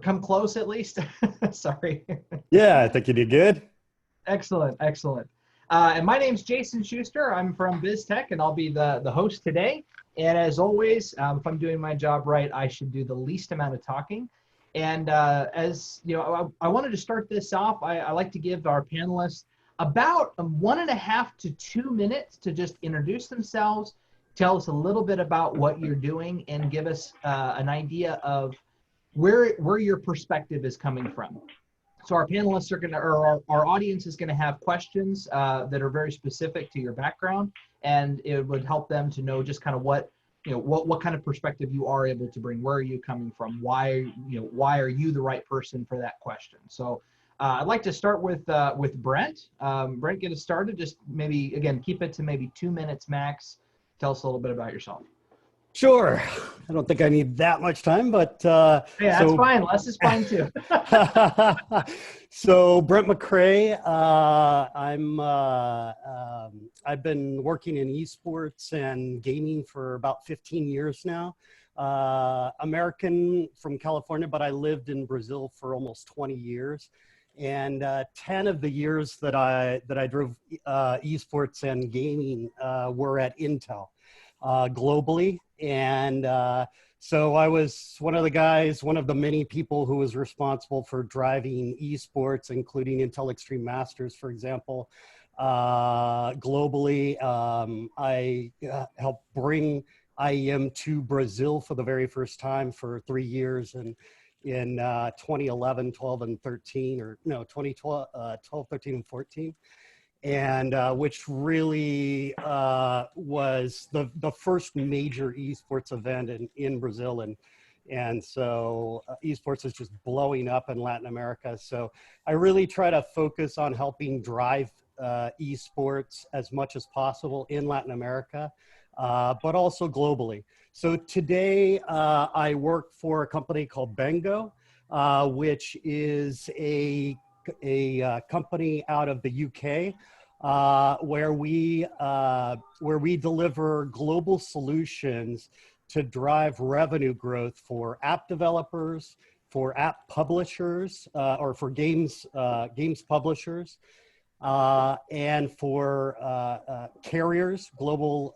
come close at least. Sorry. Yeah, I think you did good. Excellent, excellent. And my name's Jason Schuster. I'm from BizzTalk, and I'll be the host today. And as always, if I'm doing my job right, I should do the least amount of talking. And as you know, I wanted to start this off. I like to give our panelists about 1.5 to 2 minutes to just introduce themselves, tell us a little bit about what you're doing, and give us an idea of where your perspective is coming from. So our panelists are going to, or our audience is going to have questions that are very specific to your background, and it would help them to know just kind of what kind of perspective you are able to bring. Where are you coming from? Why are you the right person for that question? So I'd like to start with Brent. Brent, get us started. Just maybe again keep it to maybe 2 minutes max. Tell us a little bit about yourself. Sure. I don't think I need that much time, but yeah, that's fine. Less is fine too. So Brent McCrae, I've been working in esports and gaming for about 15 years now. American from California, but I lived in Brazil for almost 20 years. And 10 of the years that I drove esports and gaming were at Intel globally. And so I was one of the many people who was responsible for driving esports, including Intel Extreme Masters, for example. Globally, I helped bring IEM to Brazil for the very first time for 3 years, and in 2011, 12, and 13, or no, 2012, 12, 13, and 14. And which really was the first major esports event in Brazil. And so esports is just blowing up in Latin America. So I really try to focus on helping drive esports as much as possible in Latin America, but also globally. So today I work for a company called Bengo, which is a company out of the UK, where we deliver global solutions to drive revenue growth for app developers, for app publishers, or for games publishers, and for carriers, global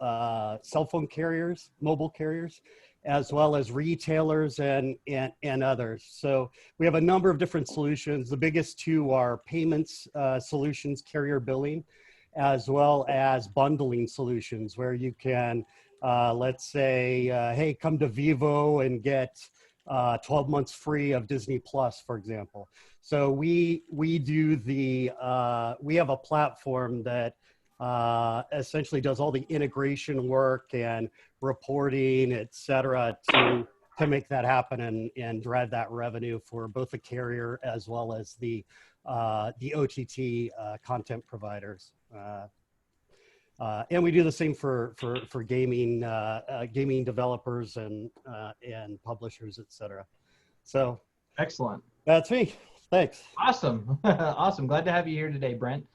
cell phone carriers, mobile carriers, as well as retailers and others. So we have a number of different solutions. The biggest two are payments solutions, carrier billing, as well as bundling solutions, where you can, let's say, hey, come to Vivo and get 12 months free of Disney Plus, for example. So we have a platform that essentially does all the integration work and reporting, et cetera, to make that happen and drive that revenue for both the carrier as well as the OTT content providers. And we do the same for gaming developers and publishers, et cetera. So excellent. That's me. Thanks. Awesome. Awesome. Glad to have you here today, Brent.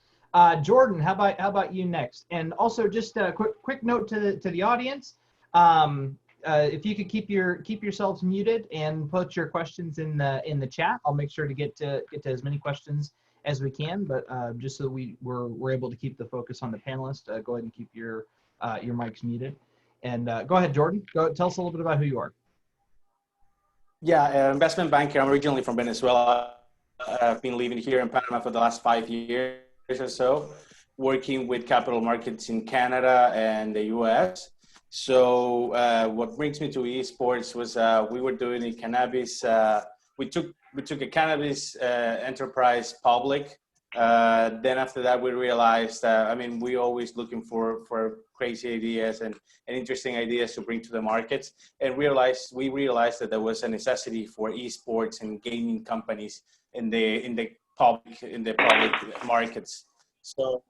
Jordan, how about you next? And also just a quick note to the audience. If you could keep yourselves muted and put your questions in the chat, I'll make sure to get to as many questions as we can. But just so we're able to keep the focus on the panelists, go ahead and keep your mics muted. And go ahead, Jordan. Go tell us a little bit about who you are. Yeah, investment banker. I'm originally from Venezuela. I've been living here in Panama for the last 5 years or so, working with capital markets in Canada and the US. So what brings me to esports was we were doing a cannabis. We took a cannabis enterprise public. Then after that, we realized, we always looking for crazy ideas and interesting ideas to bring to the markets, and we realized that there was a necessity for esports and gaming companies in the public markets. So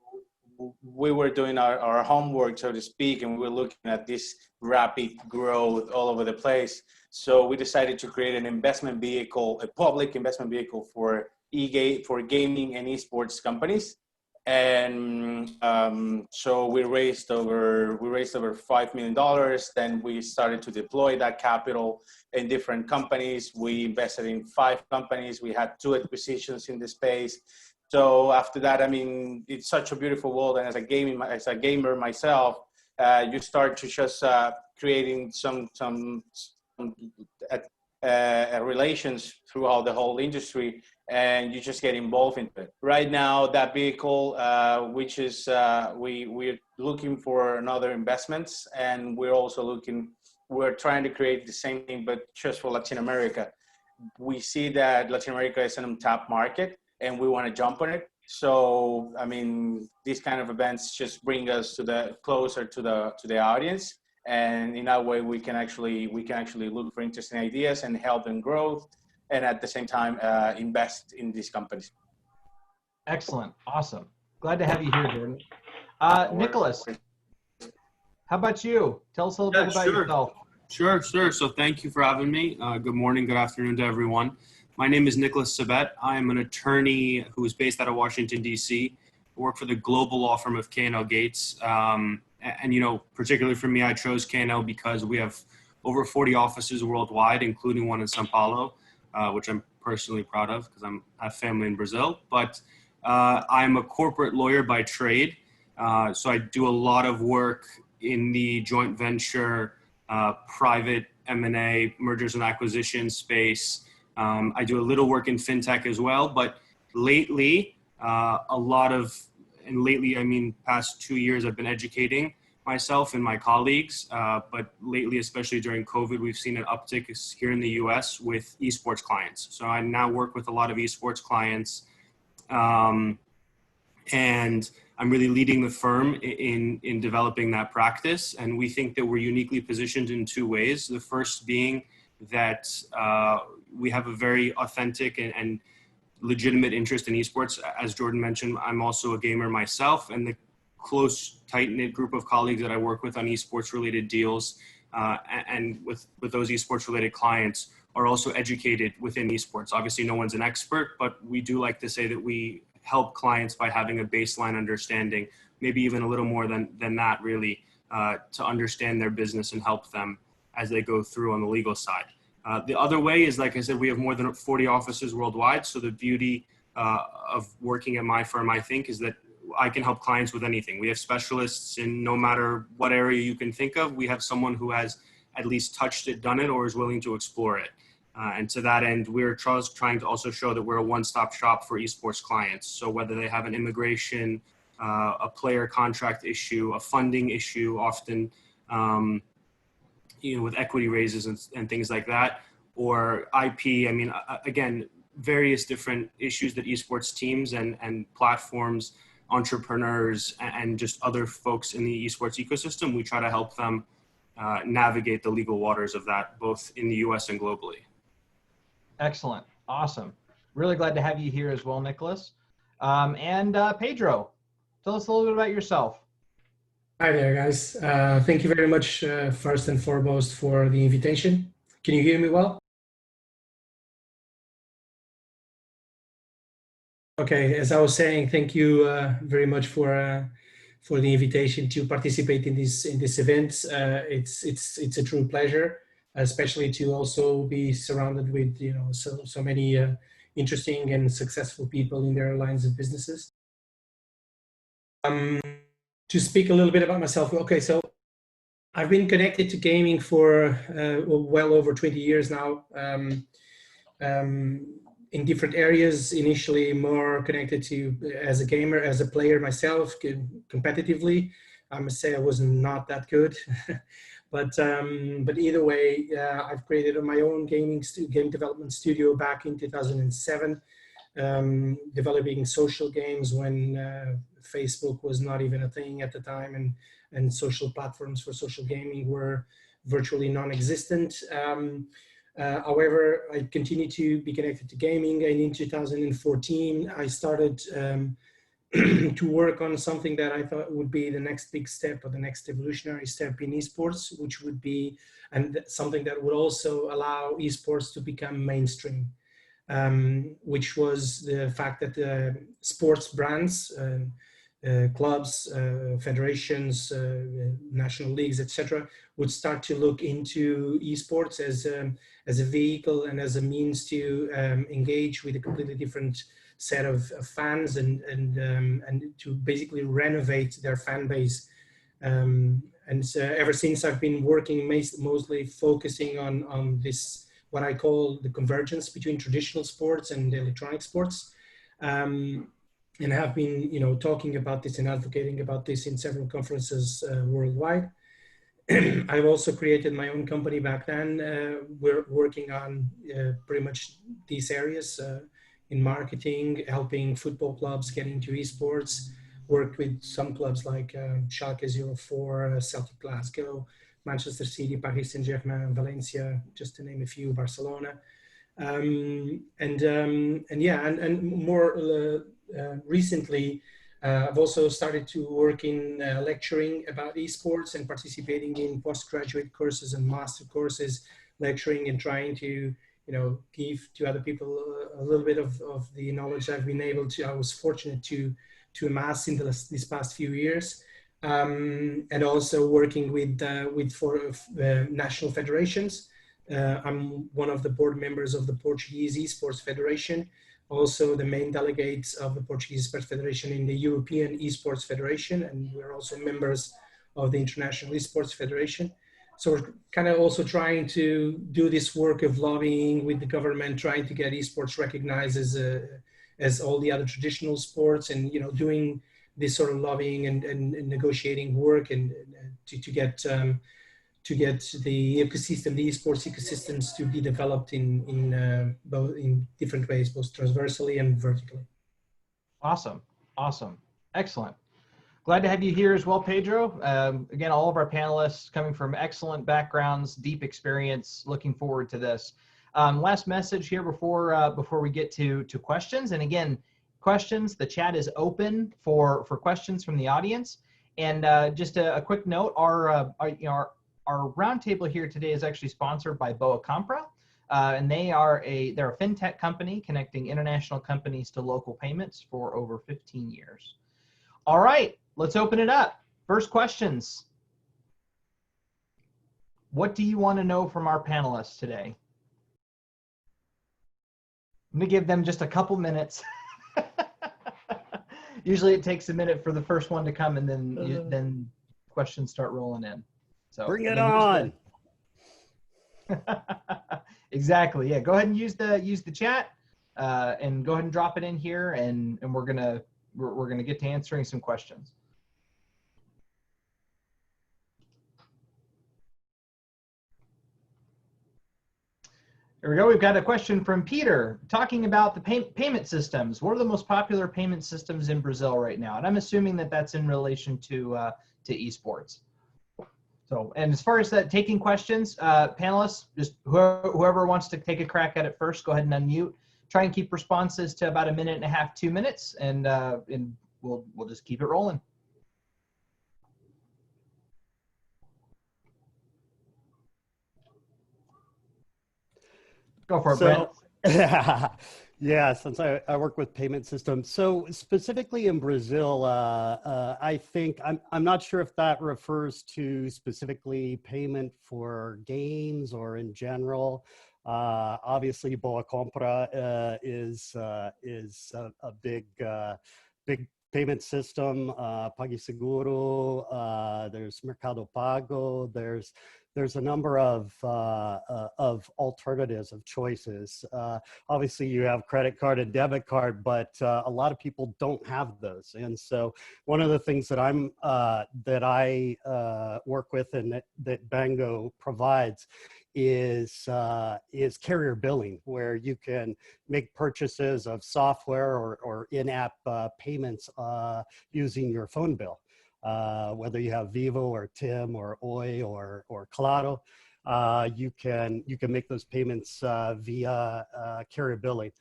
we were doing our homework, so to speak, and we were looking at this rapid growth all over the place. So we decided to create an investment vehicle, a public investment vehicle for gaming and esports companies. And so we raised over $5 million. Then we started to deploy that capital in different companies. We invested in 5 companies. We had 2 acquisitions in the space. So after that, I mean, it's such a beautiful world. And as a gamer myself, you start to just creating some relations throughout the whole industry, and you just get involved into it. Right now, that vehicle, which is we're looking for another investments, and we're trying to create the same thing, but just for Latin America. We see that Latin America is an untapped market, and we want to jump on it. So, I mean, these kind of events just bring us closer to the audience, and in that way, we can actually look for interesting ideas and help them grow, and at the same time, invest in these companies. Excellent, awesome. Glad to have you here, Jordan. Nicholas, how about you? Tell us a little bit about yourself. Sure. So thank you for having me. Good morning, good afternoon to everyone. My name is Nicholas Sabet. I am an attorney who is based out of Washington, D.C. I work for the global law firm of K&L Gates. And, you know, particularly for me, I chose K&L because we have over 40 offices worldwide, including one in Sao Paulo, which I'm personally proud of because I have family in Brazil. But I'm a corporate lawyer by trade. So I do a lot of work in the joint venture, private M&A, mergers and acquisitions space. I do a little work in fintech as well, but lately, lately, I mean, past 2 years, I've been educating myself and my colleagues, but lately, especially during COVID, we've seen an uptick here in the US with esports clients. So I now work with a lot of esports clients, and I'm really leading the firm in developing that practice. And we think that we're uniquely positioned in 2 ways. The first being that we have a very authentic and legitimate interest in esports. As Jordan mentioned, I'm also a gamer myself, and the close, tight-knit group of colleagues that I work with on esports-related deals and with those esports-related clients are also educated within esports. Obviously, no one's an expert, but we do like to say that we help clients by having a baseline understanding, maybe even a little more than that, really, to understand their business and help them as they go through on the legal side. The other way is, like I said, we have more than 40 offices worldwide. So the beauty of working at my firm, I think, is that I can help clients with anything. We have specialists in no matter what area you can think of. We have someone who has at least touched it, done it, or is willing to explore it. And to that end, we're trying to also show that we're a one-stop shop for esports clients. So whether they have an immigration, a player contract issue, a funding issue, often, you know, with equity raises and things like that, or IP, I mean, again, various different issues that esports teams and platforms, entrepreneurs, and just other folks in the esports ecosystem, we try to help them navigate the legal waters of that, both in the US and globally. Excellent. Awesome. Really glad to have you here as well, Nicholas. And Pedro, tell us a little bit about yourself. Hi there, guys. Thank you very much, first and foremost, for the invitation. Can you hear me well? Okay, as I was saying, thank you very much for the invitation to participate in this event. It's a true pleasure, especially to also be surrounded with, you know, so many interesting and successful people in their lines of businesses. To speak a little bit about myself, okay, so I've been connected to gaming for well over 20 years now, in different areas. Initially more connected to as a gamer, as a player myself, competitively. I must say I was not that good, but either way, I've created my own game development studio back in 2007. Developing social games when Facebook was not even a thing at the time, and social platforms for social gaming were virtually non-existent. However, I continued to be connected to gaming, and in 2014, I started to work on something that I thought would be the next big step, or the next evolutionary step in esports, which would be, and something that would also allow esports to become mainstream. Which was the fact that sports brands, clubs, federations, national leagues, etc., would start to look into esports as a vehicle and as a means to engage with a completely different set of fans and to basically renovate their fan base. And so ever since I've been working mostly focusing on this, what I call the convergence between traditional sports and electronic sports. And have been, talking about this and advocating about this in several conferences worldwide. I've also created my own company back then. We're working on pretty much these areas in marketing, helping football clubs get into esports, worked with some clubs like Schalke 04, Celtic Glasgow, Manchester City, Paris Saint-Germain, Valencia, just to name a few, Barcelona. And more recently, I've also started to work in lecturing about esports and participating in postgraduate courses and master courses, lecturing and trying to, give to other people a little bit of the knowledge I've been able to. I was fortunate to amass in these past few years, and also working with national federations. I'm one of the board members of the Portuguese Esports Federation, also the main delegates of the Portuguese Esports Federation in the European Esports Federation, and we're also members of the International Esports Federation. So we're kind of also trying to do this work of lobbying with the government, trying to get esports recognized as all the other traditional sports, and doing this sort of lobbying and negotiating work and to get the ecosystem, the esports ecosystems, to be developed in different ways, both transversally and vertically. Awesome, excellent. Glad to have you here as well, Pedro. Again, all of our panelists coming from excellent backgrounds, deep experience. Looking forward to this. Last message here before we get to questions. And again, questions. The chat is open for questions from the audience. And just a quick note: our roundtable here today is actually sponsored by Boa Compra, and they're a fintech company connecting international companies to local payments for over 15 years. All right, let's open it up. First questions. What do you want to know from our panelists today? I'm gonna give them just a couple minutes. Usually it takes a minute for the first one to come, and then questions start rolling in. So bring it on. Exactly. Yeah. Go ahead and use the chat, and go ahead and drop it in here, and we're gonna get to answering some questions. Here we go. We've got a question from Peter talking about the payment systems. What are the most popular payment systems in Brazil right now? And I'm assuming that that's in relation to esports. So, and as far as that, taking questions, panelists, just whoever wants to take a crack at it first, go ahead and unmute. Try and keep responses to about 1.5 minutes, 2 minutes, and we'll just keep it rolling. Go for it, Brent. Yeah, since I work with payment systems. So specifically in Brazil, I think, I'm not sure if that refers to specifically payment for games or in general. Obviously, Boa Compra is a big payment system. PagSeguro, there's Mercado Pago, there's a number of alternatives, of choices. Obviously, you have credit card and debit card, but a lot of people don't have those. And so, one of the things that I work with and that Bango provides is carrier billing, where you can make purchases of software or in-app payments using your phone bill. Whether you have Vivo or TIM or Oi or Claro, you can make those payments via carrier billing.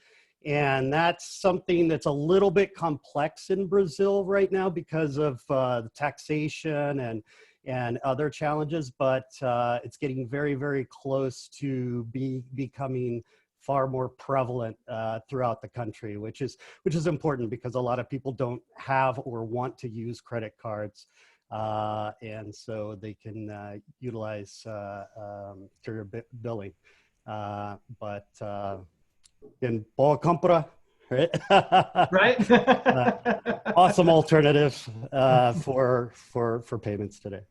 And that's something that's a little bit complex in Brazil right now because of the taxation and other challenges, but it's getting very, very close to becoming far more prevalent throughout the country, which is important because a lot of people don't have or want to use credit cards, and so they can utilize carrier billing. But in Boa Compra, right? Right. Awesome alternative for payments today.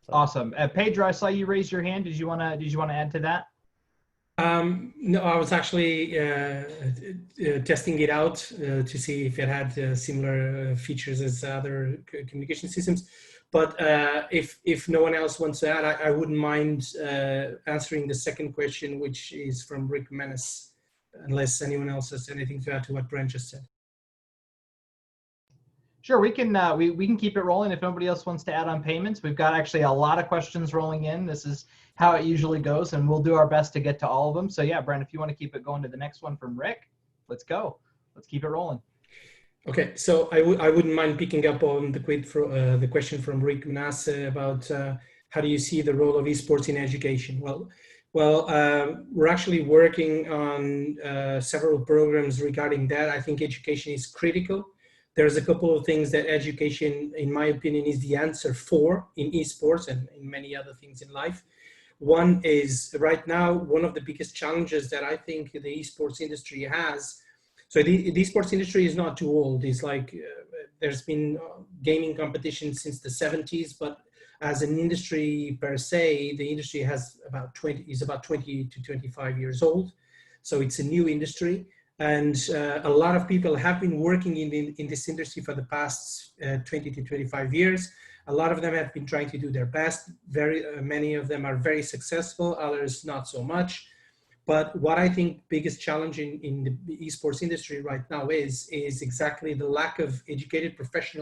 So. Awesome. Pedro, I saw you raise your hand. Did you want to add to that? No, I was actually testing it out to see if it had similar features as other communication systems. But if no one else wants to add, I wouldn't mind answering the second question, which is from Rick Menace, unless anyone else has anything to add to what Brent just said. Sure, we can we can keep it rolling if nobody else wants to add on payments. We've got actually a lot of questions rolling in. This is how it usually goes, and we'll do our best to get to all of them. So yeah, Brent, if you want to keep it going to the next one from Rick, let's go. Let's keep it rolling. Okay, so I wouldn't mind picking up on the question from Rick Menace about how do you see the role of esports in education? Well, we're actually working on several programs regarding that. I think education is critical. There's a couple of things that education, in my opinion, is the answer for in esports and in many other things in life. One is right now, one of the biggest challenges that I think the esports industry has. So the esports industry is not too old. It's like there's been gaming competition since the 70s, but as an industry per se, the industry is about 20 to 25 years old. So it's a new industry. And a lot of people have been working in this industry for the past 20 to 25 years. A lot of them have been trying to do their best. Many of them are very successful, others not so much. But what I think biggest challenge in the esports industry right now is exactly the lack of educated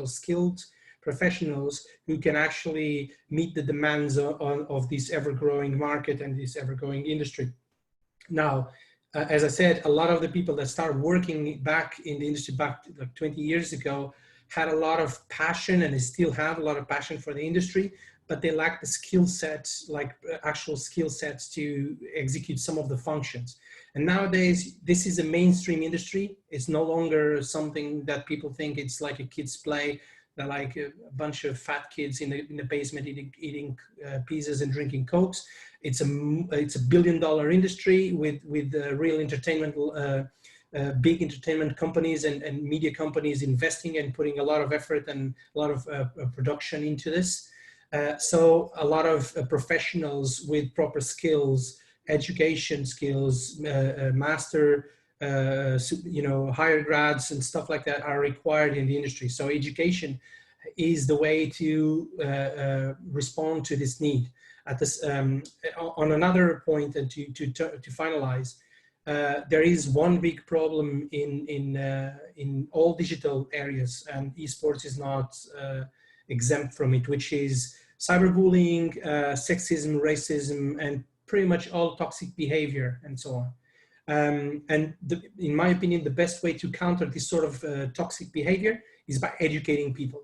skilled professionals who can actually meet the demands of this ever-growing market and this ever-growing industry. Now, as I said, a lot of the people that started working back in the industry back like 20 years ago had a lot of passion, and they still have a lot of passion for the industry, but they lack the skill sets, like actual skill sets to execute some of the functions. And nowadays, this is a mainstream industry. It's no longer something that people think it's like a kid's play. They're like a bunch of fat kids in the basement eating pizzas and drinking Cokes. It's a $1 billion industry with real entertainment, big entertainment companies and media companies investing and putting a lot of effort and a lot of production into this. So a lot of professionals with proper skills, education skills, master, higher grads and stuff like that are required in the industry. So education is the way to respond to this need. At this, on another point, and to finalize, there is one big problem in all digital areas, and esports is not exempt from it, which is cyberbullying, sexism, racism, and pretty much all toxic behavior and so on. In my opinion, the best way to counter this sort of toxic behavior is by educating people,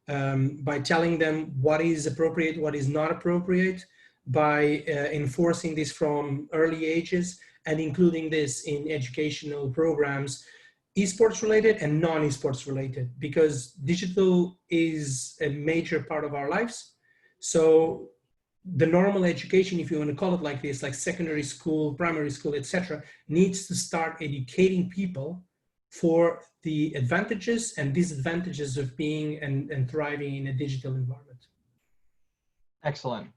by telling them what is appropriate, what is not appropriate, by enforcing this from early ages and including this in educational programs, esports related and non-esports related, because digital is a major part of our lives. So the normal education, if you want to call it like this, like secondary school, primary school, etc., needs to start educating people for the advantages and disadvantages of being and thriving in a digital environment. Excellent.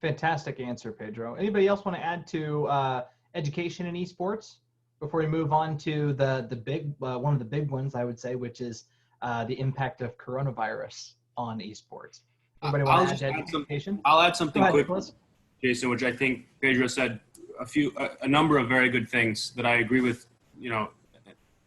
Fantastic answer, Pedro. Anybody else want to add to education in esports before we move on to the big one of the big ones, I would say, which is the impact of coronavirus on esports? Anybody want to add to education? I'll add something quick, Nicholas. Jason, which I think Pedro said a number of very good things that I agree with,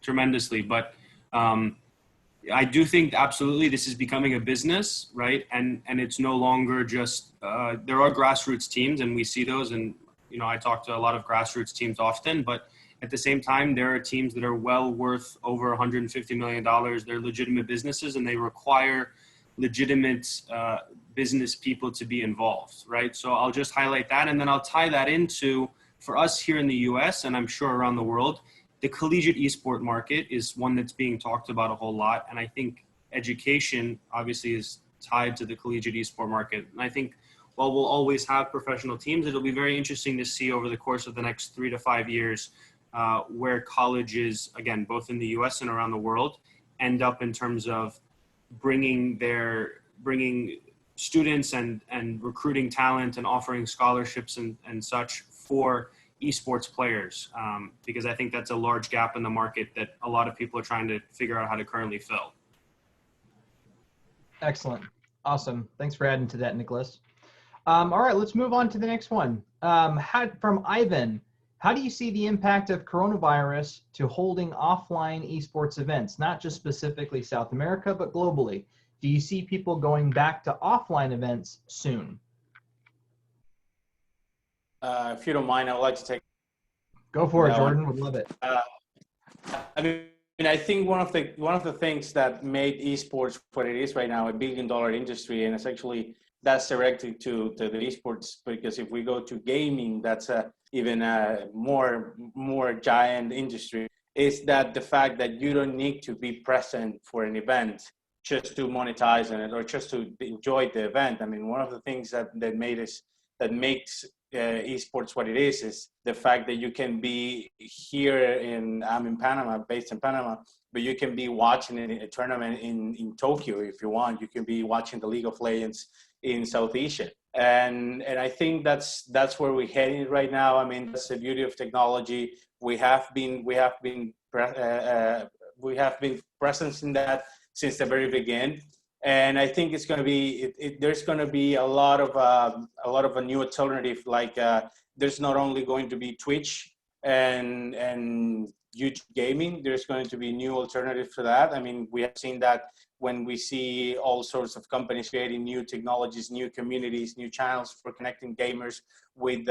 tremendously. But I do think absolutely this is becoming a business, right? And it's no longer just there are grassroots teams, and we see those, and I talk to a lot of grassroots teams often, but at the same time, there are teams that are well worth over $150 million. They're legitimate businesses, and they require legitimate business people to be involved, right? So I'll just highlight that, and then I'll tie that into for us here in the US, and I'm sure around the world, the collegiate esport market is one that's being talked about a whole lot. And I think education obviously is tied to the collegiate esport market. And I think while we'll always have professional teams, it'll be very interesting to see over the course of the next 3 to 5 years where colleges, again, both in the US and around the world, end up in terms of bringing students and recruiting talent and offering scholarships and such for esports players, because I think that's a large gap in the market that a lot of people are trying to figure out how to currently fill. Excellent. Awesome. Thanks for adding to that, Nicholas. All right, let's move on to the next one. From Ivan, how do you see the impact of coronavirus to holding offline esports events, not just specifically South America, but globally? Do you see people going back to offline events soon? If you don't mind, I would like to take. Go for it, Jordan. Would love it. I mean, I think one of the things that made esports what it is right now, $1 billion industry, and it's actually that's directed to the esports, because if we go to gaming, that's even a more giant industry. Is that the fact that you don't need to be present for an event just to monetize on it or just to enjoy the event. I mean, one of the things that makes esports what it is the fact that you can be here I'm in Panama, based in Panama, but you can be watching a tournament in Tokyo if you want. You can be watching the League of Legends in South Asia. And I think that's where we're heading right now. I mean, that's the beauty of technology. We have been present in that since the very beginning. And I think it's going to be, there's going to be a lot of a new alternative. Like there's not only going to be Twitch and YouTube gaming, there's going to be new alternative for that. I mean, we have seen that when we see all sorts of companies creating new technologies, new communities, new channels for connecting gamers with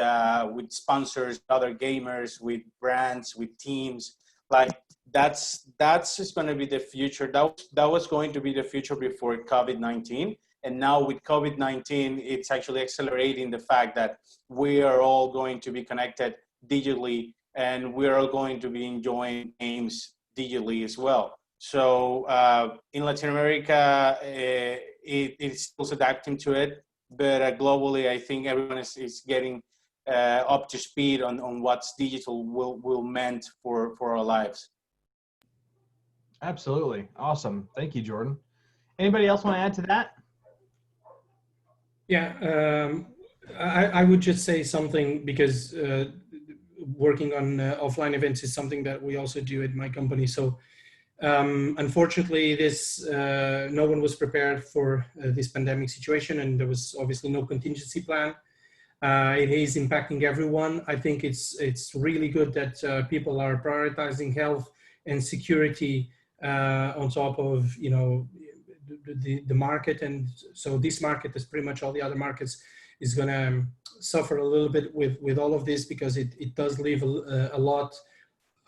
sponsors, other gamers, with brands, with teams. Like that's just going to be the future. That was going to be the future before COVID-19. And now with COVID-19, it's actually accelerating the fact that we are all going to be connected digitally, and we're all going to be enjoying games digitally as well. So in Latin America, it's still adapting to it, but globally, I think everyone is getting up to speed on what's digital will meant for our lives. Absolutely. Awesome. Thank you, Jordan. Anybody else want to add to that? Yeah, I would just say something, because working on offline events is something that we also do at my company. So unfortunately, no one was prepared for this pandemic situation, and there was obviously no contingency plan. It is impacting everyone. I think it's really good that people are prioritizing health and security on top of the market. And so this market, as pretty much all the other markets, is going to suffer a little bit with all of this, because it does leave a lot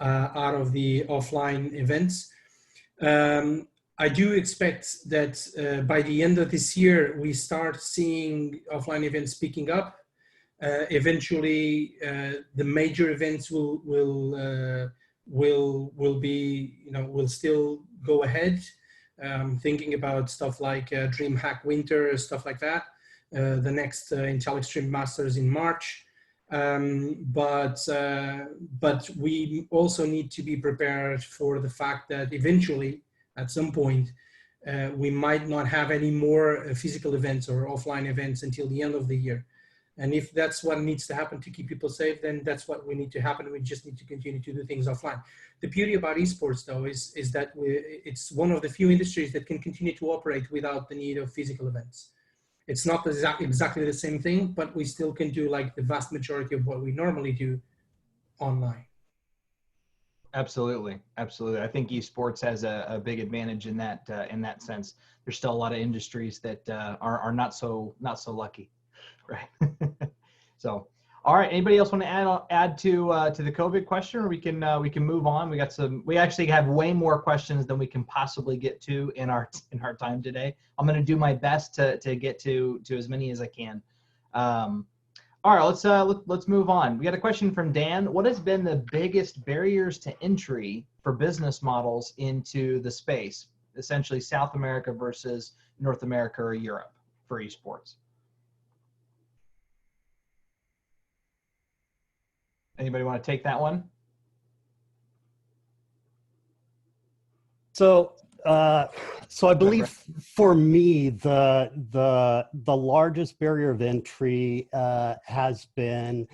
out of the offline events. I do expect that by the end of this year, we start seeing offline events picking up. Eventually, the major events will still go ahead. Thinking about stuff like DreamHack Winter, stuff like that. The next Intel Extreme Masters in March. But we also need to be prepared for the fact that eventually, at some point, we might not have any more physical events or offline events until the end of the year. And if that's what needs to happen to keep people safe, then that's what we need to happen. We just need to continue to do things offline. The beauty about esports, though, is that it's one of the few industries that can continue to operate without the need of physical events. It's not exactly the same thing, but we still can do like the vast majority of what we normally do online. Absolutely, absolutely. I think esports has a big advantage in that sense. There's still a lot of industries that are not so lucky, right? So, all right. Anybody else want to add to the COVID question, or we can move on? We actually have way more questions than we can possibly get to in our time today. I'm going to do my best to get to as many as I can. All right, let's move on. We got a question from Dan. What has been the biggest barriers to entry for business models into the space, essentially South America versus North America or Europe for esports? Anybody want to take that one? So, so I believe for me, the largest barrier of entry has been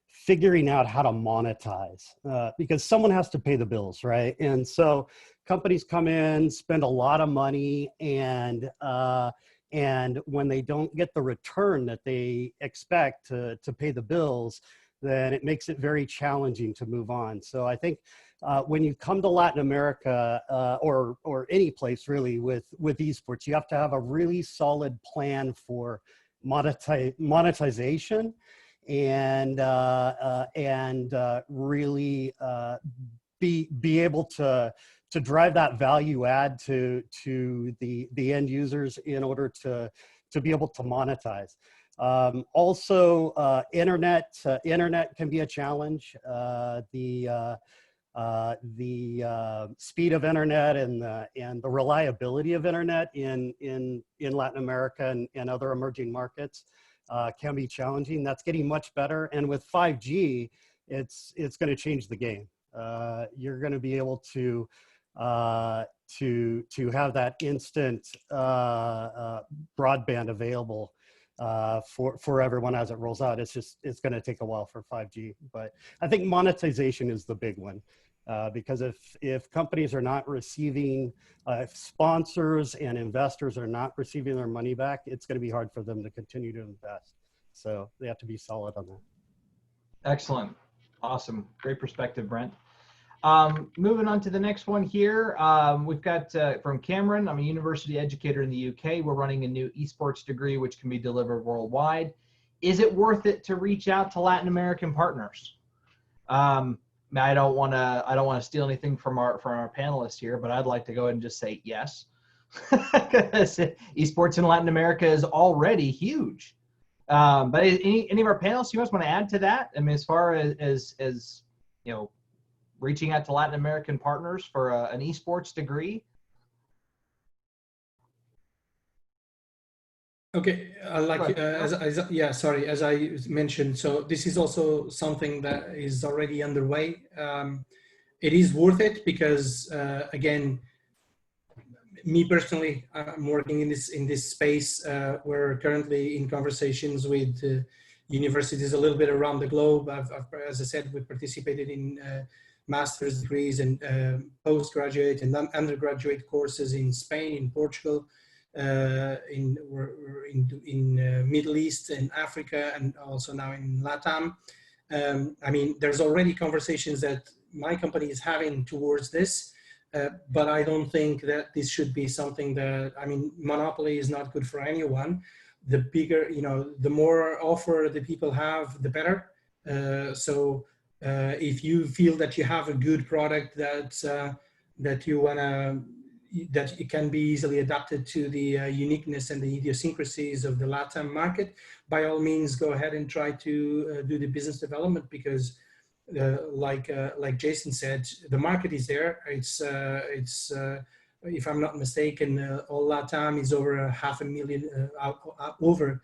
figuring out how to monetize, because someone has to pay the bills, right? And so companies come in, spend a lot of money, and when they don't get the return that they expect to pay the bills, then it makes it very challenging to move on. So I think when you come to Latin America or any place really with esports, you have to have a really solid plan for monetization and really be able to drive that value add to the end users in order to be able to monetize. Also, internet can be a challenge. The speed of internet and the reliability of internet in Latin America and other emerging markets can be challenging. That's getting much better, and with 5G, it's going to change the game. You're going to be able to have that instant broadband available for everyone as it rolls out. It's going to take a while for 5G, but I think monetization is the big one, because if companies are not receiving, if sponsors and investors are not receiving their money back, it's going to be hard for them to continue to invest. So they have to be solid on that. Excellent. Awesome. Great perspective, Brent. Moving on to the next one here. We've got from Cameron. I'm a university educator in the UK. We're running a new esports degree, which can be delivered worldwide. Is it worth it to reach out to Latin American partners? I don't want to steal anything from our panelists here, but I'd like to go ahead and just say yes. Because esports in Latin America is already huge. But any of our panelists, you guys want to add to that? I mean, as far as you know, reaching out to Latin American partners for an esports degree? Okay, as I mentioned, so this is also something that is already underway. It is worth it because, again, me personally, I'm working in this space. We're currently in conversations with universities a little bit around the globe. As I said, we participated in master's degrees and postgraduate and undergraduate courses in Spain, in Portugal, in Middle East and Africa, and also now in Latam. I mean, there's already conversations that my company is having towards this, but I don't think that this should be something that, I mean, monopoly is not good for anyone. The bigger, you know, the more offer the people have, the better. If you feel that you have a good product that you wanna, that it can be easily adapted to the uniqueness and the idiosyncrasies of the Latam market, by all means, go ahead and try to do the business development, because like Jason said, the market is there. It's if I'm not mistaken, all Latam is over 500,000, over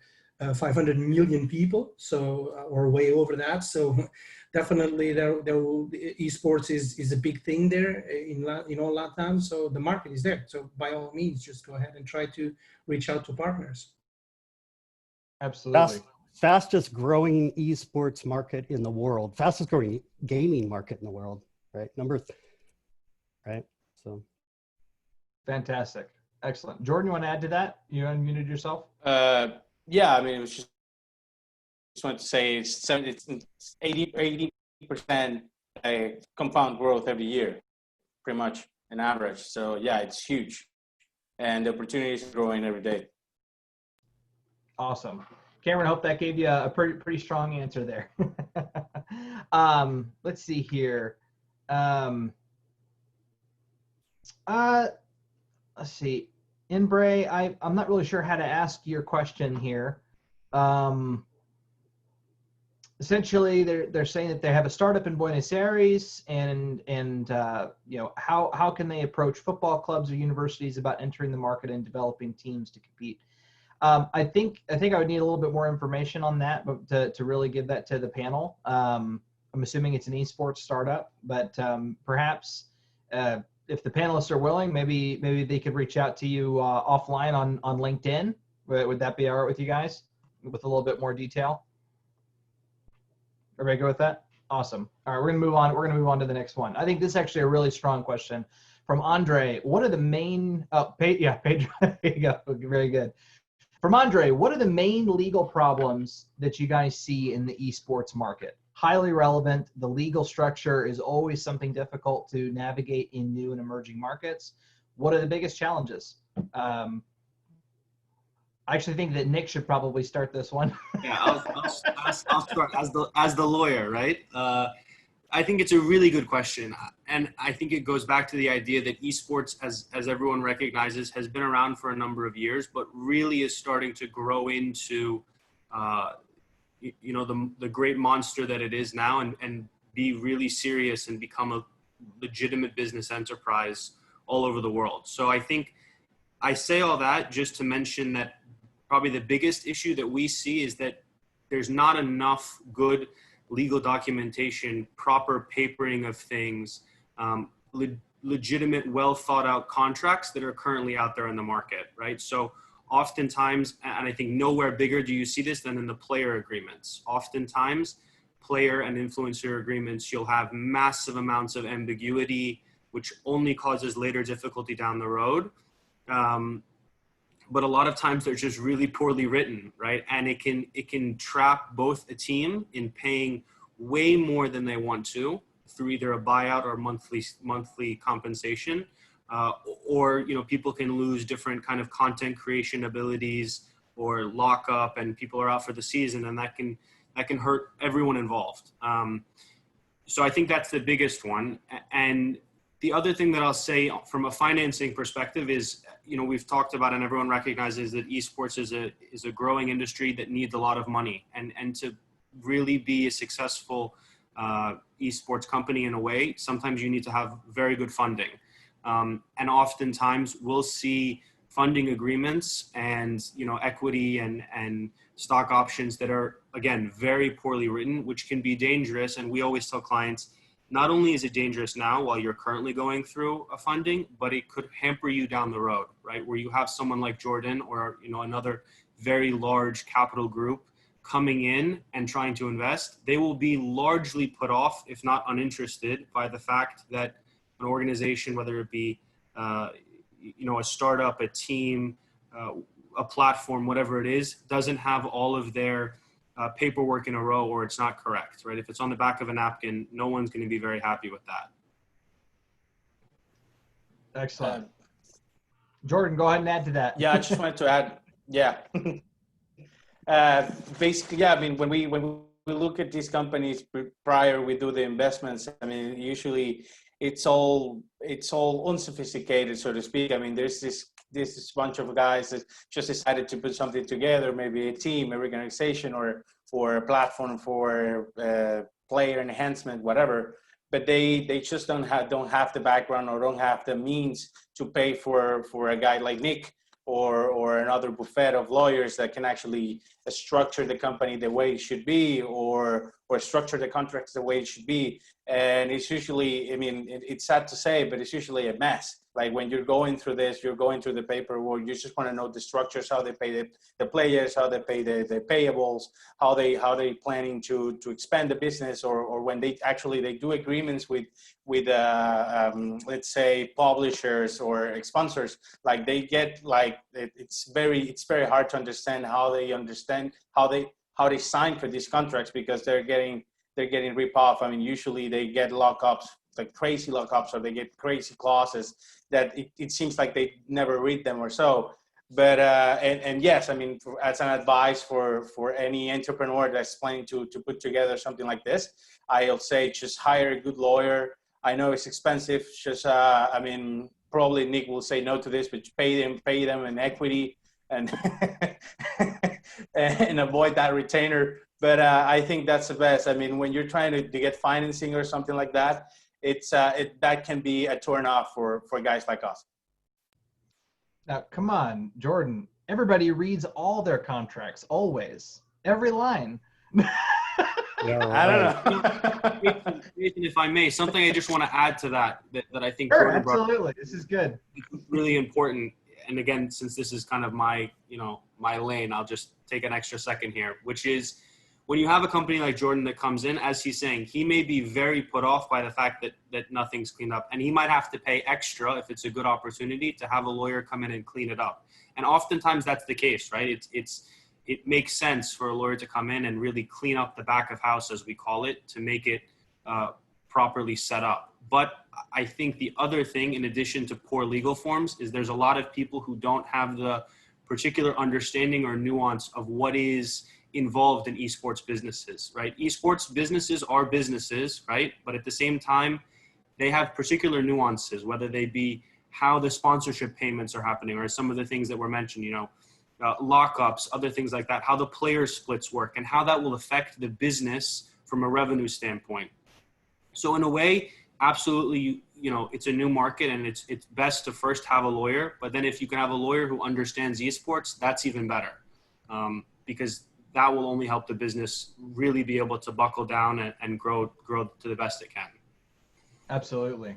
500 million people, so or way over that. So definitely, esports is a big thing there in all Latam. So the market is there. So by all means, just go ahead and try to reach out to partners. Absolutely. Fastest growing esports market in the world, fastest growing gaming market in the world, right? Right? So. Fantastic. Excellent. Jordan, you want to add to that? You unmuted yourself? Yeah, I mean, it was just wanted to say it's 80% compound growth every year, pretty much an average. So yeah, it's huge, and the opportunities are growing every day. Awesome. Cameron, I hope that gave you a pretty strong answer there. Let's see here. Let's see. Inbray, I'm not really sure how to ask your question here. essentially they're saying that they have a startup in Buenos Aires, and how can they approach football clubs or universities about entering the market and developing teams to compete. I think I would need a little bit more information on that, but to really give that to the panel. I'm assuming it's an esports startup, but perhaps if the panelists are willing, maybe they could reach out to you offline on LinkedIn. Would that be all right with you guys, with a little bit more detail? Everybody go with that? Awesome. All right, we're gonna move on. We're gonna move on to the next one. I think this is actually a really strong question from Andre. What are the main? Pedro. There you go. Very good. From Andre, what are the main legal problems that you guys see in the esports market? Highly relevant. The legal structure is always something difficult to navigate in new and emerging markets. What are the biggest challenges? I actually think that Nick should probably start this one. Yeah, I'll start as the lawyer, right? I think it's a really good question, and I think it goes back to the idea that esports, as everyone recognizes, has been around for a number of years, but really is starting to grow into, the great monster that it is now, and be really serious and become a legitimate business enterprise all over the world. So I think I say all that just to mention that probably the biggest issue that we see is that there's not enough good legal documentation, proper papering of things, legitimate, well thought out contracts that are currently out there in the market, right? So oftentimes, and I think nowhere bigger do you see this than in the player agreements. Oftentimes, player and influencer agreements, you'll have massive amounts of ambiguity, which only causes later difficulty down the road. But a lot of times they're just really poorly written, right? And it can trap both a team in paying way more than they want to through either a buyout or monthly compensation, or people can lose different kind of content creation abilities or lockup, and people are out for the season, and that can hurt everyone involved. So I think that's the biggest one. And the other thing that I'll say from a financing perspective is, we've talked about, and everyone recognizes that esports is a growing industry that needs a lot of money, and to really be a successful esports company in a way, sometimes you need to have very good funding. And oftentimes we'll see funding agreements and, equity and stock options that are, again, very poorly written, which can be dangerous. And we always tell clients, not only is it dangerous now while you're currently going through a funding, but it could hamper you down the road, right? Where you have someone like Jordan or, another very large capital group coming in and trying to invest. They will be largely put off, if not uninterested, by the fact that an organization, whether it be, a startup, a team, a platform, whatever it is, doesn't have all of their paperwork in a row, or it's not correct, right? If it's on the back of a napkin, no one's going to be very happy with that. Excellent. Jordan, go ahead and add to that. Yeah, I just wanted to add. Yeah. Basically, yeah. I mean, when we look at these companies prior, we do the investments. I mean, usually it's all unsophisticated, so to speak. I mean, there's this bunch of guys that just decided to put something together, maybe a team, an organization, or for a platform for player enhancement, whatever. But they just don't have the background or don't have the means to pay for a guy like Nick or another buffet of lawyers that can actually structure the company the way it should be, or structure the contracts the way it should be. And it's usually, I mean, it's sad to say, but it's usually a mess. Like when you're going through this, you're going through the paperwork, you just want to know the structures, how they pay the players, how they pay the payables, how they planning to expand the business, or when they do agreements with let's say publishers or sponsors, like they get like, it's very hard to understand how they sign for these contracts, because they're getting ripped off. I mean, usually they get lockups, like crazy lockups, or they get crazy clauses that it seems like they never read them or so. But and yes, I mean, as an advice for any entrepreneur that's planning to put together something like this, I'll say just hire a good lawyer. I know it's expensive. Just I mean, probably Nick will say no to this, but pay them in equity and and avoid that retainer But I think that's the best. I mean, when you're trying to get financing or something like that, that can be a turn off for guys like us. Now, come on, Jordan. Everybody reads all their contracts, always. Every line. Yeah, I don't know. If I may, something I just want to add to that I think Sure, Jordan brought up absolutely. This is good. is really important. And again, since this is kind of my lane, I'll just take an extra second here, which is when you have a company like Jordan that comes in, as he's saying, he may be very put off by the fact that nothing's cleaned up, and he might have to pay extra if it's a good opportunity to have a lawyer come in and clean it up. And oftentimes that's the case, right? It makes sense for a lawyer to come in and really clean up the back of house, as we call it, to make it properly set up. But I think the other thing, in addition to poor legal forms, is there's a lot of people who don't have the particular understanding or nuance of what is involved in esports businesses, right? Esports businesses are businesses, right? But at the same time, they have particular nuances, whether they be how the sponsorship payments are happening or some of the things that were mentioned, lockups, other things like that, how the player splits work and how that will affect the business from a revenue standpoint. So in a way, absolutely, it's a new market and it's best to first have a lawyer, but then if you can have a lawyer who understands esports, that's even better, because that will only help the business really be able to buckle down and grow to the best it can. Absolutely.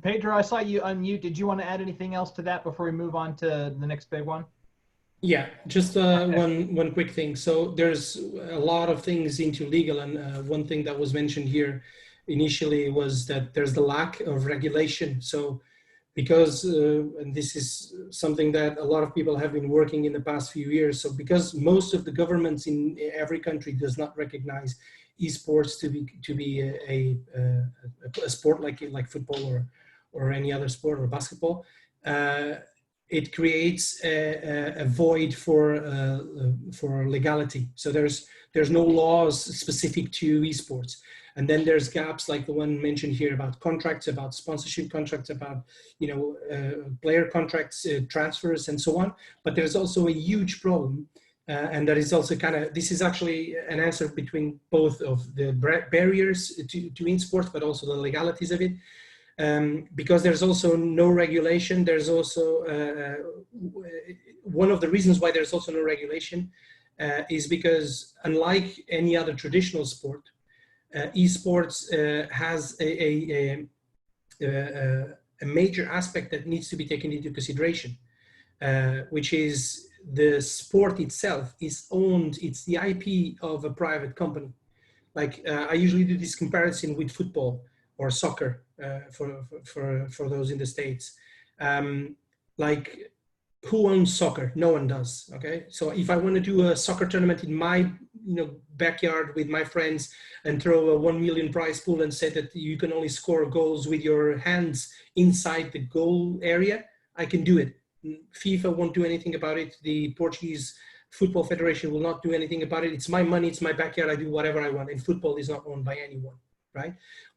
Pedro, I saw you unmute. Did you want to add anything else to that before we move on to the next big one? Yeah, just one quick thing. So there's a lot of things into legal, and one thing that was mentioned here initially was that there's the lack of regulation. So because, and this is something that a lot of people have been working in the past few years. So because most of the governments in every country does not recognize esports to be a sport like football or any other sport or basketball, it creates a void for legality. So there's no laws specific to esports. And then there's gaps like the one mentioned here about contracts, about sponsorship contracts, about player contracts, transfers, and so on. But there's also a huge problem, and that is also this is actually an answer between both of the barriers to esports, but also the legalities of it. Because there's also no regulation. There's also one of the reasons why there's also no regulation is because unlike any other traditional sport, esports has a major aspect that needs to be taken into consideration, which is the sport itself is owned. It's the IP of a private company. Like I usually do this comparison with football or soccer for those in the States. Like who owns soccer? No one does. Okay, so if I want to do a soccer tournament in my backyard with my friends and throw a 1 million prize pool and say that you can only score goals with your hands inside the goal area, I can do it. FIFA won't do anything about it. The Portuguese Football Federation will not do anything about it. It's my money, it's my backyard, I do whatever I want. And football is not owned by anyone, right?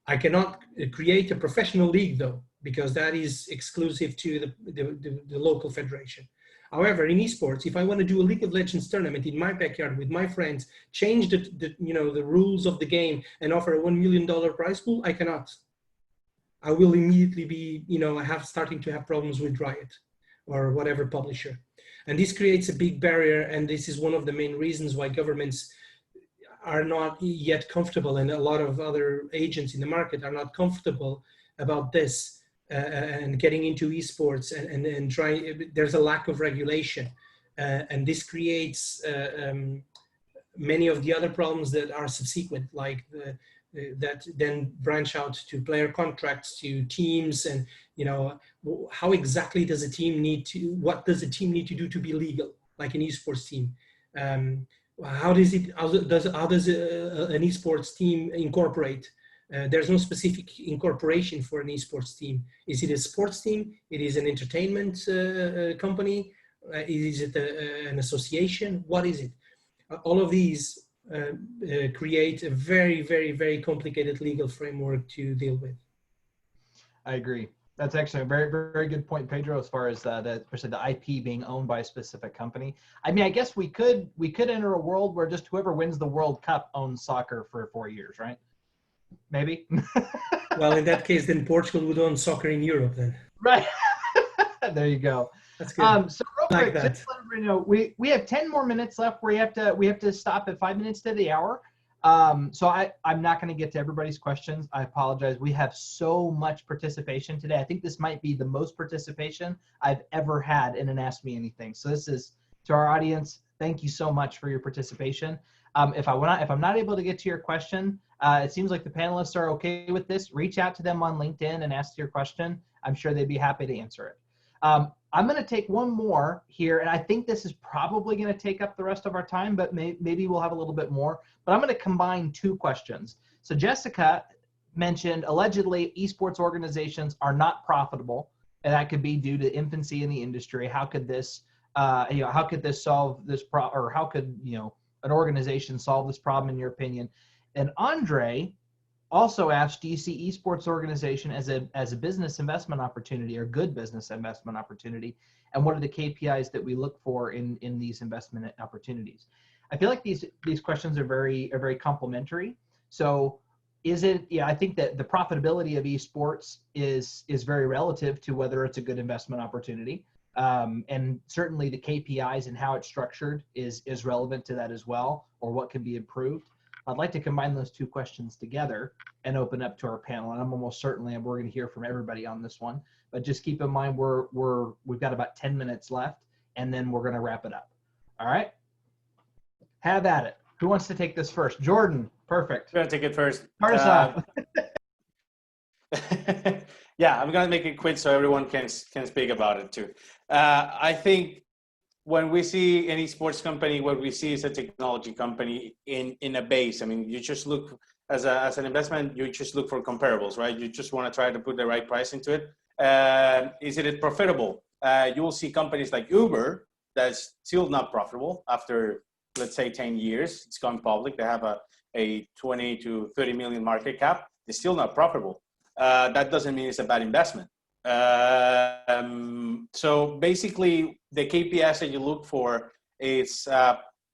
I cannot create a professional league though, because that is exclusive to the local federation. However, in esports, if I want to do a League of Legends tournament in my backyard with my friends, change the rules of the game and offer a $1 million prize pool, I cannot. I will immediately be, starting to have problems with Riot or whatever publisher. And this creates a big barrier, and this is one of the main reasons why governments are not yet comfortable, and a lot of other agents in the market are not comfortable about this and getting into esports and trying. There's a lack of regulation, and this creates many of the other problems that are subsequent, like that then branch out to player contracts, to teams, and how exactly does a team need to? What does a team need to do to be legal, like an esports team? How does an esports team incorporate? There's no specific incorporation for an esports team. Is it a sports team? It is an entertainment company? Is it an association? What is it? All of these create a very, very, very complicated legal framework to deal with. I agree. That's actually a very, very good point, Pedro, as far as especially the IP being owned by a specific company. I mean, I guess we could enter a world where just whoever wins the World Cup owns soccer for 4 years, right? Maybe. Well, in that case, then Portugal would own soccer in Europe then. Right. There you go. That's good. So real Like quick, that. just to let everybody know, we have 10 more minutes left where we have to stop at 5 minutes to the hour. So I'm not going to get to everybody's questions. I apologize. We have so much participation today. I think this might be the most participation I've ever had in an Ask Me Anything. So this is, to our audience, thank you so much for your participation. If I'm not able to get to your question, it seems like the panelists are okay with this. Reach out to them on LinkedIn and ask your question. I'm sure they'd be happy to answer it. I'm going to take one more here, and I think this is probably going to take up the rest of our time, but maybe we'll have a little bit more. But I'm going to combine two questions. So Jessica mentioned allegedly esports organizations are not profitable, and that could be due to infancy in the industry. How could this, how could this solve this problem, or how could an organization solve this problem in your opinion? And Andre also asked, do you see esports organization as a business investment opportunity or good business investment opportunity? And what are the KPIs that we look for in these investment opportunities? I feel like these questions are very complementary. So is it, I think that the profitability of esports is very relative to whether it's a good investment opportunity. And certainly the KPIs and how it's structured is relevant to that as well, or what can be improved. I'd like to combine those two questions together and open up to our panel. And I'm almost certainly, we're going to hear from everybody on this one, but just keep in mind we've got about 10 minutes left, and then we're going to wrap it up. All right, have at it. Who wants to take this first? Jordan, perfect. I'm gonna take it first. Start us off. Yeah, I'm gonna make it quick so everyone can speak about it too. I think when we see any sports company, what we see is a technology company in a base. I mean, you just look as an investment, you just look for comparables, right? You just want to try to put the right price into it. Is it profitable? You will see companies like Uber that's still not profitable after, let's say, 10 years. It's gone public. They have a 20 to 30 million market cap. They're still not profitable. That doesn't mean it's a bad investment. So basically, the KPIs that you look for is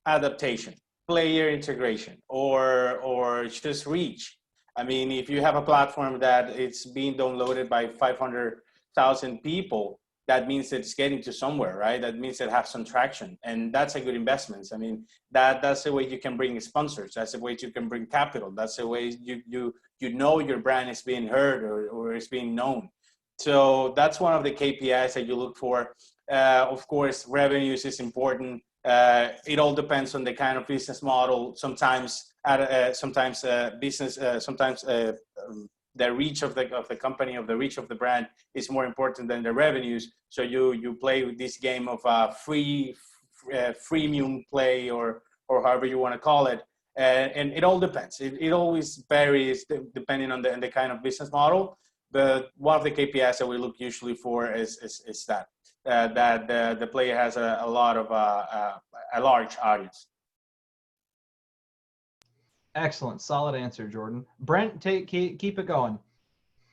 adaptation, player integration, or just reach. I mean, if you have a platform that it's being downloaded by 500,000 people, that means it's getting to somewhere, right? That means it has some traction, and that's a good investment. I mean, that's the way you can bring sponsors. That's the way you can bring capital. That's the way you know your brand is being heard or is being known. So that's one of the KPIs that you look for. Of course, revenues is important. It all depends on the kind of business model. Sometimes the reach of the company, of the reach of the brand is more important than the revenues. So you play with this game of freemium play or however you want to call it. And it all depends. It always varies depending on the kind of business model. But one of the KPIs that we look usually for is that the player has a large audience. Excellent, solid answer, Jordan. Brent, keep it going.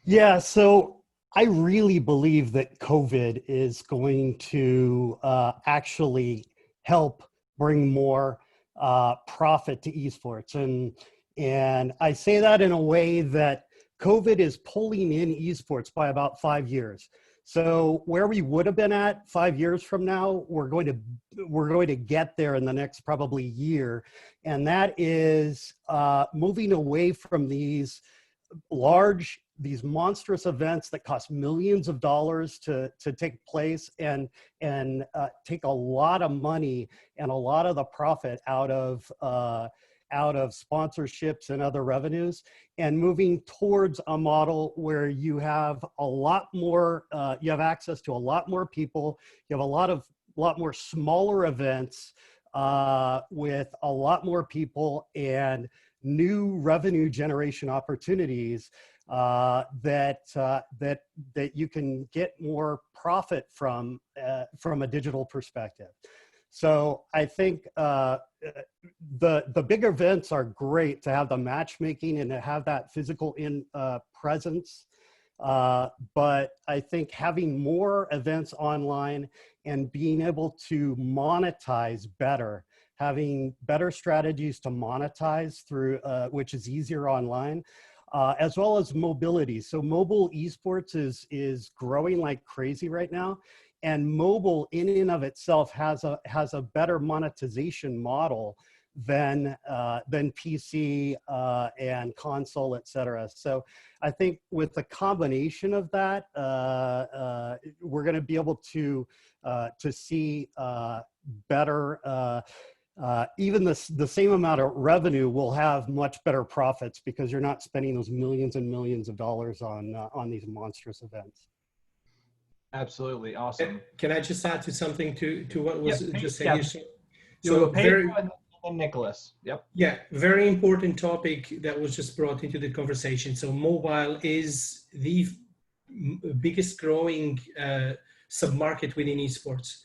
Yeah, so I really believe that COVID is going to actually help bring more profit to esports, and I say that in a way that COVID is pulling in esports by about 5 years. So where we would have been at 5 years from now, we're going to get there in the next probably year, and that is moving away from these monstrous events that cost millions of dollars to take place and take a lot of money and a lot of the profit out of sponsorships and other revenues, and moving towards a model where you have a lot more, you have access to a lot more people, you have a lot more smaller events with a lot more people and new revenue generation opportunities that you can get more profit from a digital perspective. So I think the big events are great to have the matchmaking and to have that physical presence. But I think having more events online and being able to monetize better, having better strategies to monetize through, which is easier online, as well as mobility. So mobile esports is growing like crazy right now. And mobile in and of itself has a better monetization model than PC and console, et cetera. So I think with the combination of that, we're going to be able to see better. Even the same amount of revenue will have much better profits because you're not spending those millions and millions of dollars on these monstrous events. Absolutely awesome. Can I just add to something to what was just said? Yeah. So Pedro and Nicholas. Yep. Yeah, very important topic that was just brought into the conversation. So mobile is the biggest growing sub-market within esports.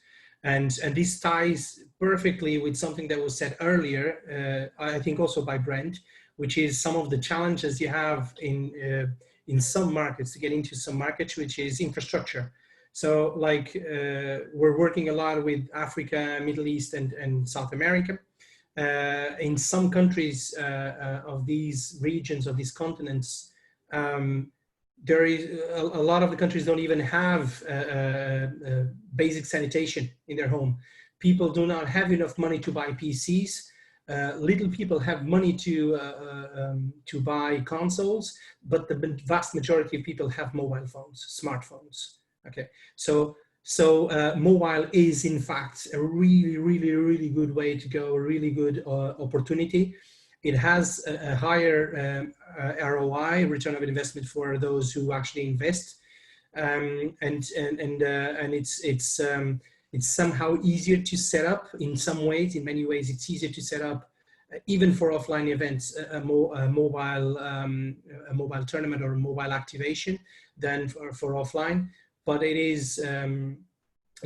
And this ties perfectly with something that was said earlier, I think also by Brent, which is some of the challenges you have in some markets, to get into some markets, which is infrastructure. So like we're working a lot with Africa, Middle East, and South America. In some countries of these regions, of these continents, there is a lot of the countries don't even have basic sanitation in their home. People do not have enough money to buy PCs. Little people have money to buy consoles, but the vast majority of people have mobile phones, smartphones. Okay, so mobile is in fact a really good way to go, a really good opportunity. It has a higher ROI, return of investment, for those who actually invest, and it's somehow easier to set up in some ways. In many ways, it's easier to set up, even for offline events, a mobile tournament or a mobile activation than for offline. But it is,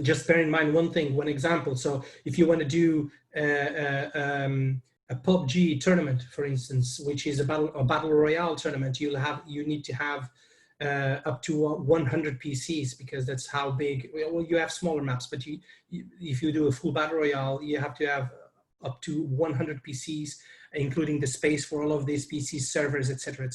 just bear in mind one example. So if you want to do a PUBG tournament, for instance, which is a battle royale tournament, you need to have up to 100 PCs, because that's how big. Well, you have smaller maps, but if you do a full battle royale, you have to have up to 100 PCs, including the space for all of these PCs, servers, etc.,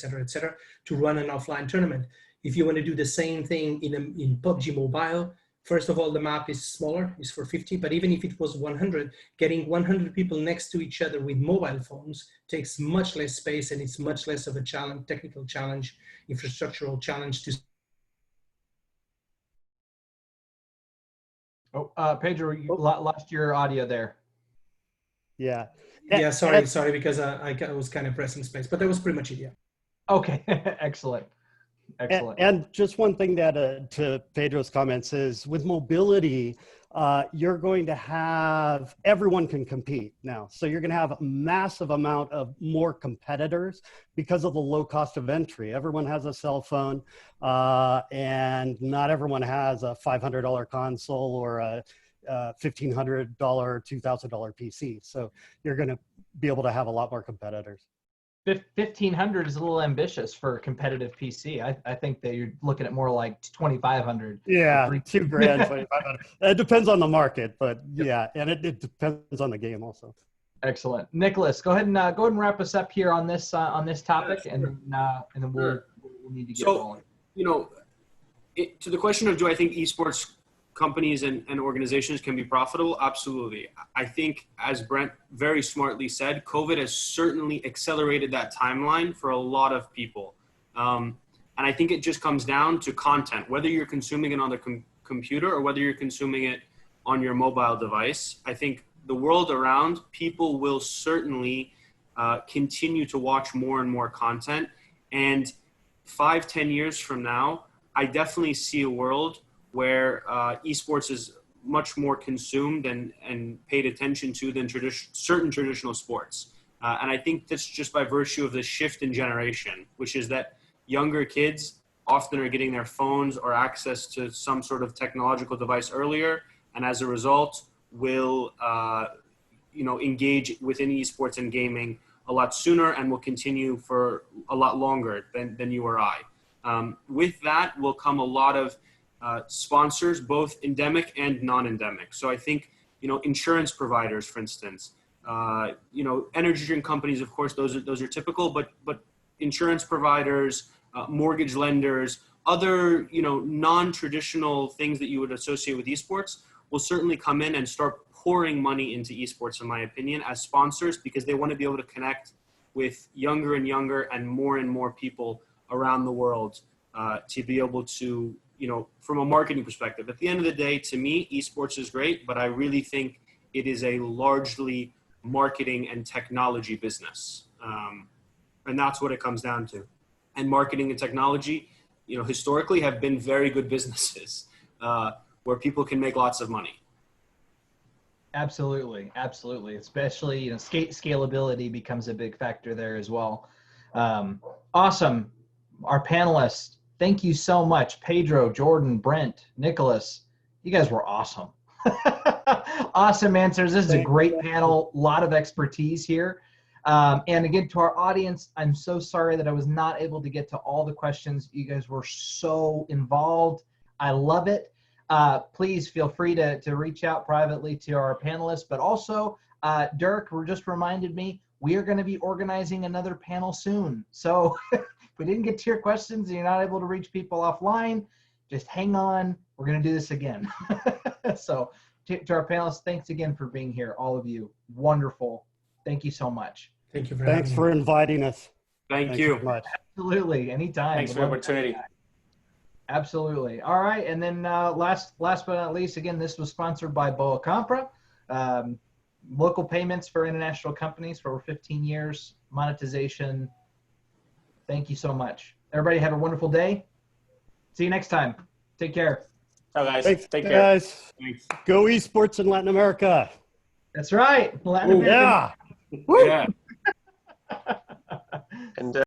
to run an offline tournament. If you want to do the same thing in PUBG Mobile, first of all, the map is smaller, it's for 50, but even if it was 100, getting 100 people next to each other with mobile phones takes much less space, and it's much less of a challenge, technical challenge, infrastructural challenge to. Oh, Pedro, you lost your audio there. Yeah. Yeah, sorry, because I was kind of pressing space, but that was pretty much it, yeah. Okay, excellent. Excellent. And just one thing that to Pedro's comments is, with mobility, you're going to have, everyone can compete now. So you're going to have a massive amount of more competitors because of the low cost of entry. Everyone has a cell phone, and not everyone has a $500 console or a $1,500, $2,000 PC. So you're going to be able to have a lot more competitors. 1,500 is a little ambitious for a competitive PC. I think that you're looking at more like 2,500. Yeah, $2,000, 2,500. It depends on the market, but yeah, and it depends on the game also. Excellent, Nicholas. Go ahead and wrap us up here on this topic, sure. and then we'll need to get rolling. You know, to the question of, do I think esports companies and organizations can be profitable? Absolutely. I think, as Brent very smartly said, COVID has certainly accelerated that timeline for a lot of people. And I think it just comes down to content, whether you're consuming it on the computer or whether you're consuming it on your mobile device. I think the world around, people will certainly continue to watch more and more content. And 5-10 years from now, I definitely see a world where esports is much more consumed and paid attention to than certain traditional sports. And I think that's just by virtue of the shift in generation, which is that younger kids often are getting their phones or access to some sort of technological device earlier, and as a result will engage within esports and gaming a lot sooner, and will continue for a lot longer than you or I. With that will come a lot of sponsors, both endemic and non-endemic. So I think, insurance providers, for instance, energy drink companies, of course, those are typical, but insurance providers, mortgage lenders, other, non-traditional things that you would associate with esports will certainly come in and start pouring money into esports, in my opinion, as sponsors, because they want to be able to connect with younger and younger and more people around the world to be able to, from a marketing perspective. At the end of the day, to me, esports is great, but I really think it is a largely marketing and technology business. And that's what it comes down to. And marketing and technology, historically have been very good businesses where people can make lots of money. Absolutely. Especially, scalability becomes a big factor there as well. Awesome. Our panelists, thank you so much. Pedro, Jordan, Brent, Nicholas, you guys were awesome. Awesome answers. This is a great panel, a lot of expertise here. And again, to our audience, I'm so sorry that I was not able to get to all the questions. You guys were so involved. I love it. Please feel free to reach out privately to our panelists, but also Dirk just reminded me, we are going to be organizing another panel soon. So if we didn't get to your questions and you're not able to reach people offline, just hang on. We're going to do this again. So to our panelists, thanks again for being here. All of you. Wonderful. Thank you so much. Thank you Thanks for inviting us. Thank you. So much. Absolutely. Anytime. Thanks for the opportunity. Absolutely. All right. And then last but not least, again, this was sponsored by Boa Compra. Local payments for international companies for over 15 years. Monetization. Thank you so much. Everybody have a wonderful day. See you next time. Take care. Ciao, guys. Thanks, Take care. guys. Thanks. Go esports in Latin America. That's right. Latin American. Yeah. Woo. Yeah.